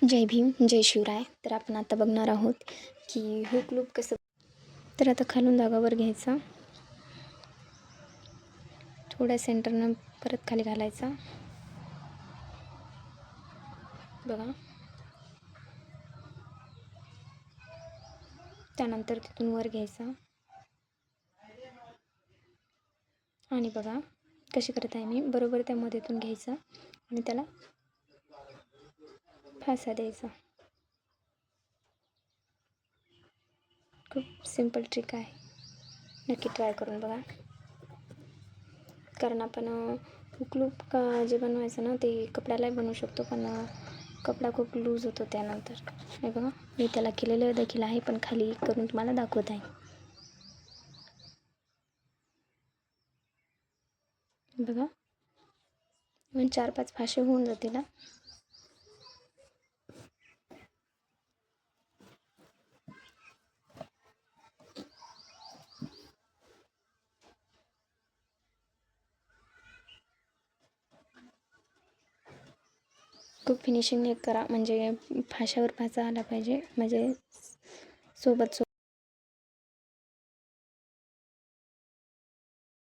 जय भीम, जय शिवराय. तर आपण आता बघणार आहोत की हुक लूप कसं. तर आता खालून धागावर घ्यायचा, थोड्या सेंटरनं परत खाली घालायचा. बघा, त्यानंतर तिथून वर घ्यायचा आणि बघा कशी करत आहे मी. बरोबर त्या मध्येतून घ्यायचा आणि त्याला फासा द्यायचा. खूप सिंपल ट्रिक आहे, नक्की ट्राय करून बघा. कारण आपण हुक लूप का जे बनवायचं ना ते कपड्यालाही बनवू शकतो, पण कपडा खूप लूज होतो त्यानंतर. हे बघा, मी त्याला केलेलं देखील आहे, पण खाली करून तुम्हाला दाखवत आहे. बघा, मग 4-5 फासे होऊन जातील ना. खूप फिनिशिंगने करा, म्हणजे फाशावर फासा आला पाहिजे, म्हणजे सोबत